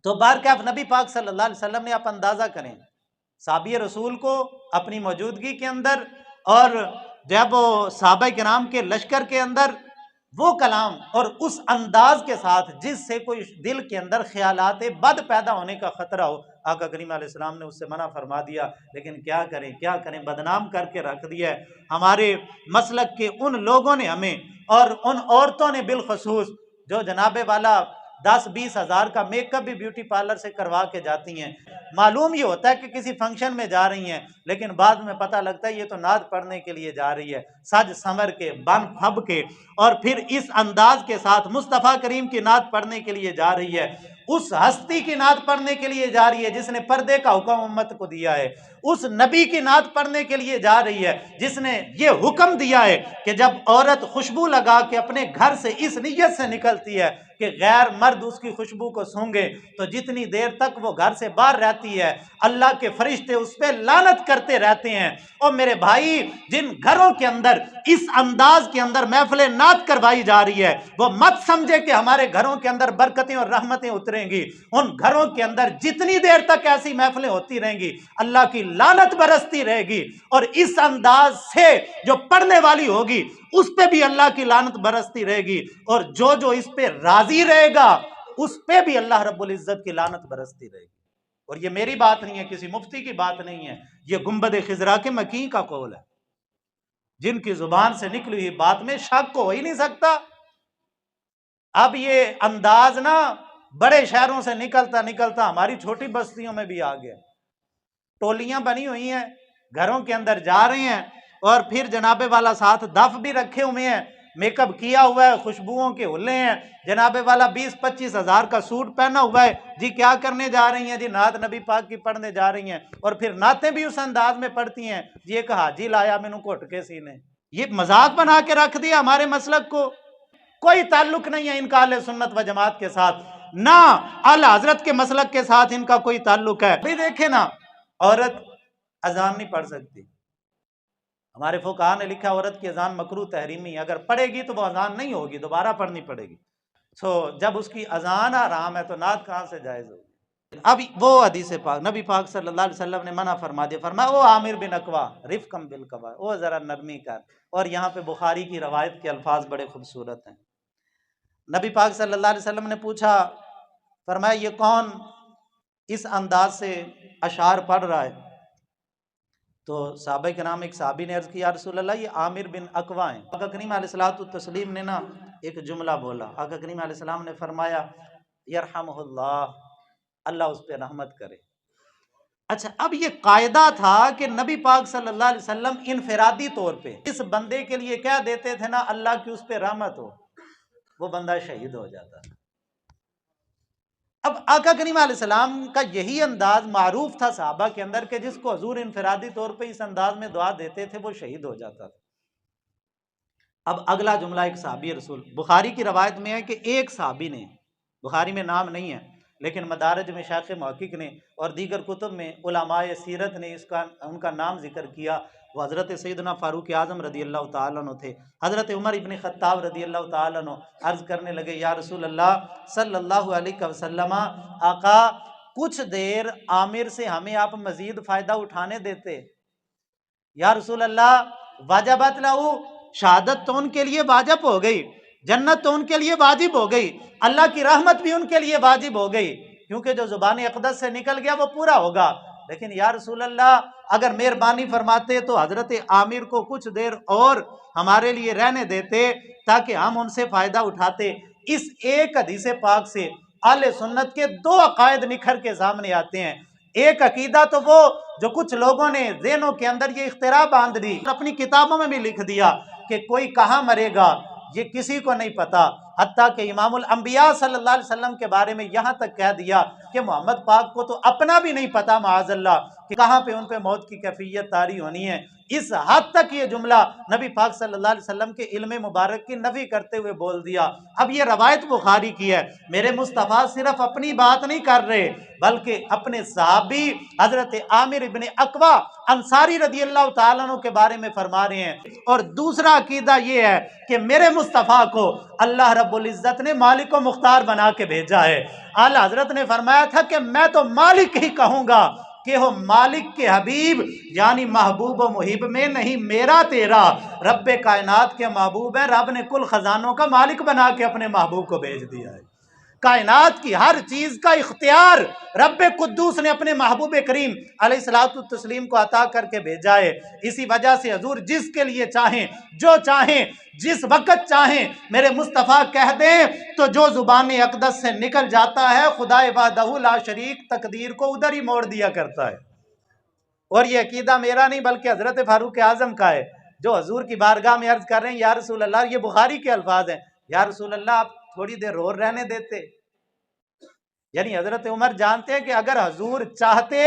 تو بارکاف نبی پاک صلی اللہ علیہ وسلم نے آپ اندازہ کریں صحابی رسول کو اپنی موجودگی کے اندر اور جب وہ صحابہ کرام کے لشکر کے اندر وہ کلام اور اس انداز کے ساتھ جس سے کوئی دل کے اندر خیالات بد پیدا ہونے کا خطرہ ہو، آقا کریم علیہ السلام نے اس سے منع فرما دیا. لیکن کیا کریں بدنام کر کے رکھ دیا ہے. ہمارے مسلک کے ان لوگوں نے ہمیں اور ان عورتوں نے بالخصوص جو جناب والا 10-20 ہزار کا میک اپ بھی بیوٹی پارلر سے کروا کے جاتی ہیں. معلوم یہ ہوتا ہے کہ کسی فنکشن میں جا رہی ہیں لیکن بعد میں پتہ لگتا ہے یہ تو نعت پڑھنے کے لیے جا رہی ہے، سج سنور کے بن پھب کے، اور پھر اس انداز کے ساتھ مصطفیٰ کریم کی نعت پڑھنے کے لیے جا رہی ہے. اس ہستی کی نعت پڑھنے کے لیے جا رہی ہے جس نے پردے کا حکم امت کو دیا ہے. اس نبی کی نعت پڑھنے کے لیے جا رہی ہے جس نے یہ حکم دیا ہے کہ جب عورت خوشبو لگا کے اپنے گھر سے اس نیت سے نکلتی ہے کہ غیر مرد اس کی خوشبو کو سونگے تو جتنی دیر تک وہ گھر سے باہر رہتی ہے اللہ کے فرشتے اس پہ لعنت کرتے رہتے ہیں. اور میرے بھائی، جن گھروں کے اندر اس انداز کے اندر محفل نعت کروائی جا رہی ہے وہ مت سمجھے کہ ہمارے گھروں کے اندر برکتیں اور رحمتیں اتریں گی. ان گھروں کے اندر جتنی دیر تک ایسی محفلیں ہوتی رہیں گی اللہ کی لعنت برستی رہے گی، اور اس انداز سے جو پڑھنے والی ہوگی اس پہ بھی اللہ کی لعنت برستی رہے گی، اور جو اس پہ راضی رہے گا اس پہ بھی اللہ رب العزت کی لعنت برستی رہے گی. اور یہ میری بات نہیں ہے، کسی مفتی کی بات نہیں ہے، یہ گنبد خضرا کے مکین کا قول ہے جن کی زبان سے نکلی ہوئی بات میں شک ہو ہی نہیں سکتا. اب یہ انداز نا بڑے شہروں سے نکلتا ہماری چھوٹی بستیوں میں بھی آ گیا. ٹولیاں بنی ہوئی ہیں، گھروں کے اندر جا رہے ہیں اور پھر جناب والا ساتھ دف بھی رکھے ہوئے ہیں، میک اپ کیا ہوا ہے، خوشبوؤں کے ہلے ہیں، جناب والا 20-25 ہزار کا سوٹ پہنا ہوا ہے. جی کیا کرنے جا رہی ہیں؟ جی نعت نبی پاک کی پڑھنے جا رہی ہیں، اور پھر نعتیں بھی اس انداز میں پڑھتی ہیں جی ایک حاجی لایا مینوں گھٹ کے سینے. یہ مذاق بنا کے رکھ دیا ہمارے مسلک کو. کوئی تعلق نہیں ہے ان کا اہل سنت و جماعت کے ساتھ، نہ اعلی حضرت کے مسلک کے ساتھ ان کا کوئی تعلق ہے. بھی دیکھیں نا، عورت اذان نہیں پڑھ سکتی. ہمارے فقہا نے لکھا عورت کی اذان مکروہ تحریمی ہے، اگر پڑھے گی تو وہ اذان نہیں ہوگی، دوبارہ پڑھنی پڑے گی. جب اس کی اذان حرام ہے تو نعت کہاں سے جائز ہوگی؟ اب وہ حدیث پاک نبی پاک صلی اللہ علیہ وسلم نے منع فرما دیا، فرمایا او عامر بن اقوا رفقم بالقوا، او ذرا نرمی کر. اور یہاں پہ بخاری کی روایت کے الفاظ بڑے خوبصورت ہیں. نبی پاک صلی اللہ علیہ وسلم نے پوچھا، فرمایا یہ کون اس انداز سے اشعار پڑھ رہا ہے؟ تو صحابہ کرام ایک صحابی نے عرض کیا، یا رسول اللہ یہ عامر بن اقوا ہیں. آقا کریم علیہ الصلوۃ والتسلیم نے ایک جملہ بولا. آقا کریم علیہ السلام نے فرمایا یرحمہ اللہ، اللہ اس پہ رحمت کرے. اچھا، اب یہ قاعدہ تھا کہ نبی پاک صلی اللہ علیہ وسلم انفرادی طور پہ اس بندے کے لیے کہہ دیتے تھے نا اللہ کی اس پہ رحمت ہو، وہ بندہ شہید ہو جاتا. اب آقا کریم علیہ السلام کا یہی انداز معروف تھا صحابہ کے اندر کہ جس کو حضور انفرادی طور پہ اس انداز میں دعا دیتے تھے وہ شہید ہو جاتا تھا. اب اگلا جملہ ایک صحابی رسول، بخاری کی روایت میں ہے کہ ایک صحابی نے، بخاری میں نام نہیں ہے لیکن مدارج میں شیخ محقق نے اور دیگر کتب میں علماء سیرت نے ان کا نام ذکر کیا. وہ حضرت سیدنا فاروق اعظم رضی اللہ تعالیٰ عنہ تھے. حضرت عمر ابن خطاب رضی اللہ تعالیٰ عنہ عرض کرنے لگے، یا رسول اللہ صلی اللہ علیہ وسلم، آقا کچھ دیر عامر سے ہمیں آپ مزید فائدہ اٹھانے دیتے. یا رسول اللہ واجبات لہو، شہادت تو ان کے لیے واجب ہو گئی، جنت تو ان کے لیے واجب ہو گئی، اللہ کی رحمت بھی ان کے لیے واجب ہو گئی، کیونکہ جو زبان اقدس سے نکل گیا وہ پورا ہوگا. لیکن یا رسول اللہ اگر مہربانی فرماتے تو حضرت عامر کو کچھ دیر اور ہمارے لیے رہنے دیتے تاکہ ہم ان سے فائدہ اٹھاتے. اس ایک حدیث پاک سے اہل سنت کے دو عقائد نکھر کے سامنے آتے ہیں. ایک عقیدہ تو وہ جو کچھ لوگوں نے ذہنوں کے اندر یہ اختراع باندھ دی، اپنی کتابوں میں بھی لکھ دیا کہ کوئی کہاں مرے گا یہ کسی کو نہیں پتا، حتیٰ کہ امام الانبیاء صلی اللہ علیہ وسلم کے بارے میں یہاں تک کہہ دیا کہ محمد پاک کو تو اپنا بھی نہیں پتا معاذ اللہ کہ کہاں پہ ان پہ موت کی کیفیت طاری ہونی ہے. اس حد تک یہ جملہ نبی پاک صلی اللہ علیہ وسلم کے علم مبارک کی نفی کرتے ہوئے بول دیا. اب یہ روایت بخاری کی ہے. میرے مصطفیٰ صرف اپنی بات نہیں کر رہے بلکہ اپنے صحابی حضرت عامر ابن اقوا انصاری رضی اللہ تعالیٰ عنہ کے بارے میں فرما رہے ہیں. اور دوسرا عقیدہ یہ ہے کہ میرے مصطفیٰ کو اللہ رب العزت نے مالک و مختار بنا کے بھیجا ہے. اعلی حضرت نے فرمایا تھا کہ میں تو مالک ہی کہوں گا کہ وہ مالک کے حبیب یعنی محبوب و محب میں نہیں، میرا تیرا رب کائنات کے محبوب ہے. رب نے کل خزانوں کا مالک بنا کے اپنے محبوب کو بھیج دیا ہے. کائنات کی ہر چیز کا اختیار رب قدوس نے اپنے محبوب کریم علیہ الصلوۃ والتسلیم کو عطا کر کے بھیجا ہے. اسی وجہ سے حضور جس کے لیے چاہیں، جو چاہیں، جس وقت چاہیں میرے مصطفیٰ کہہ دیں تو جو زبان اقدس سے نکل جاتا ہے خدا وحدہ لا شریک تقدیر کو ادھر ہی موڑ دیا کرتا ہے. اور یہ عقیدہ میرا نہیں بلکہ حضرت فاروق اعظم کا ہے جو حضور کی بارگاہ میں عرض کر رہے ہیں، یا رسول اللہ، یہ بخاری کے الفاظ ہیں، یا رسول اللہ آپ تھوڑی دیر اور رہنے دیتے. یعنی حضرت عمر جانتے ہیں کہ اگر حضور چاہتے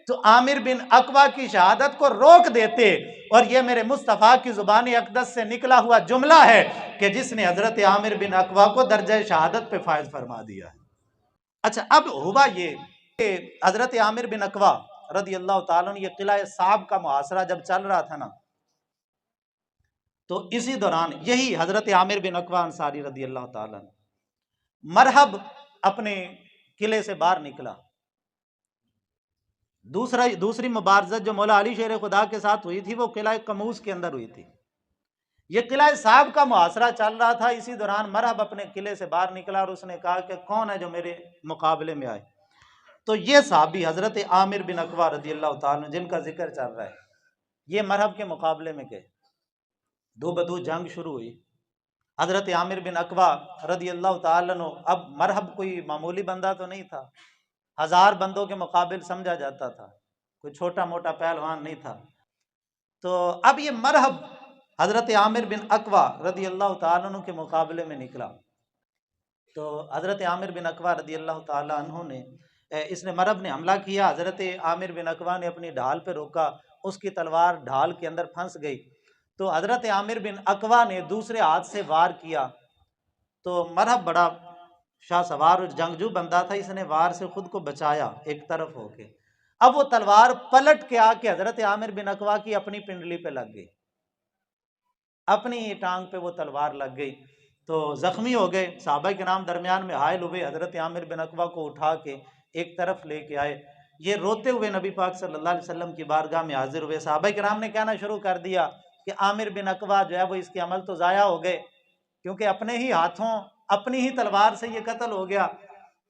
تو عامر بن اقوا کی شہادت کو روک دیتے. اور یہ میرے مصطفیٰ کی زبان اقدس سے نکلا ہوا جملہ ہے کہ جس نے حضرت عامر بن اقوا کو درجہ شہادت پہ فائز فرما دیا ہے. اچھا، اب ہوا یہ کہ حضرت عامر بن اقوا رضی اللہ تعالیٰ نے یہ قلعہ صعب کا محاصرہ جب چل رہا تھا نا، تو اسی دوران یہی حضرت عامر بن اقوا انصاری رضی اللہ تعالیٰ مرحب اپنے قلعے سے باہر نکلا. دوسری مبارزت جو مولا علی شیر خدا کے ساتھ ہوئی تھی وہ قلعہ کموس کے اندر ہوئی تھی. یہ قلعہ صاحب کا محاصرہ چل رہا تھا. اسی دوران مرحب اپنے قلعے سے باہر نکلا اور اس نے کہا کہ کون ہے جو میرے مقابلے میں آئے؟ تو یہ صحابی حضرت عامر بن اقوا رضی اللہ تعالیٰ جن کا ذکر چل رہا ہے، یہ مرحب کے مقابلے میں گئے. دو بدو جنگ شروع ہوئی. حضرت عامر بن اقوا رضی اللہ تعالیٰ عنہ، اب مرحب کوئی معمولی بندہ تو نہیں تھا، 1000 بندوں کے مقابل سمجھا جاتا تھا، کوئی چھوٹا موٹا پہلوان نہیں تھا. تو اب یہ مرحب حضرت عامر بن اقوا رضی اللہ تعالیٰ عنہ کے مقابلے میں نکلا. تو حضرت عامر بن اقوا رضی اللہ تعالیٰ عنہ نے اس نے مرحب نے حملہ کیا. حضرت عامر بن اقوا نے اپنی ڈھال پہ روکا، اس کی تلوار ڈھال کے اندر پھنس گئی. تو حضرت عامر بن اقوا نے دوسرے ہاتھ سے وار کیا. تو مرحب بڑا شاہ سوار اور جنگجو بندہ تھا، اس نے وار سے خود کو بچایا ایک طرف ہو کے. اب وہ تلوار پلٹ کے آ کے حضرت عامر بن اقوا کی اپنی پنڈلی پہ لگ گئی، اپنی ٹانگ پہ وہ تلوار لگ گئی تو زخمی ہو گئے۔ صحابہ کرام درمیان میں حائل ہوئے، حضرت عامر بن اقوا کو اٹھا کے ایک طرف لے کے آئے، یہ روتے ہوئے نبی پاک صلی اللہ علیہ وسلم کی بارگاہ میں حاضر ہوئے۔ صحابہ کرام نے کہنا شروع کر دیا کہ عامر بن اقوا جو ہے وہ اس کے عمل تو ضائع ہو گئے، کیونکہ اپنے ہی ہاتھوں اپنی ہی تلوار سے یہ قتل ہو گیا۔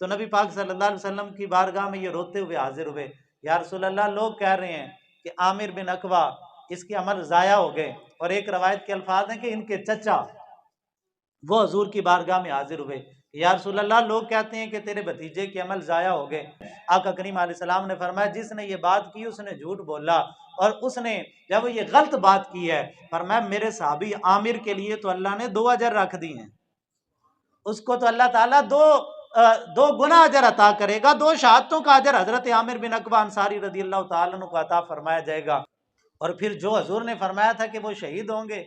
تو نبی پاک صلی اللہ علیہ وسلم کی بارگاہ میں یہ روتے ہوئے حاضر ہوئے، یا رسول اللہ، لوگ کہہ رہے ہیں کہ عامر بن اقوا اس کے عمل ضائع ہو گئے، اور ایک روایت کے الفاظ ہیں کہ ان کے چچا وہ حضور کی بارگاہ میں حاضر ہوئے، یا رسول اللہ، لوگ کہتے ہیں کہ تیرے بھتیجے کے عمل ضائع ہو گئے۔ آقا کریم علیہ السلام نے فرمایا جس نے یہ بات کی اس نے جھوٹ بولا، اور اس نے جب یہ غلط بات کی ہے، فرمایا میرے صحابی عامر کے لیے تو اللہ نے 2 اجر رکھ دی ہیں، اس کو تو اللہ تعالیٰ دو گنا اجر عطا کرے گا، 2 شہادتوں کا اجر حضرت عامر بن اقوا انصاری رضی اللہ تعالیٰ عنہ کو عطا فرمایا جائے گا۔ اور پھر جو حضور نے فرمایا تھا کہ وہ شہید ہوں گے،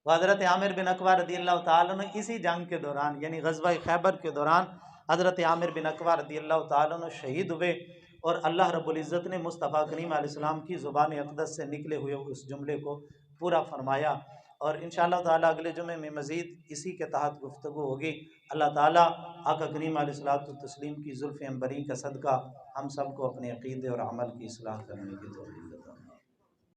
وہ حضرت عامر بن اقوا رضی اللہ تعالیٰ عنہ اسی جنگ کے دوران یعنی غزوہ خیبر کے دوران حضرت عامر بن اقوا رضی اللہ تعالیٰ عنہ شہید ہوئے، اور اللہ رب العزت نے مصطفیٰ کریم علیہ السلام کی زبان اقدس سے نکلے ہوئے اس جملے کو پورا فرمایا۔ اور انشاءاللہ تعالیٰ اگلے جمعے میں مزید اسی کے تحت گفتگو ہوگی۔ اللہ تعالیٰ آقا کریم علیہ الصلوۃ والتسلیم کی زلف عنبری کا صدقہ ہم سب کو اپنے عقیدے اور عمل کی اصلاح کرنے کی توفیق عطا فرمائے۔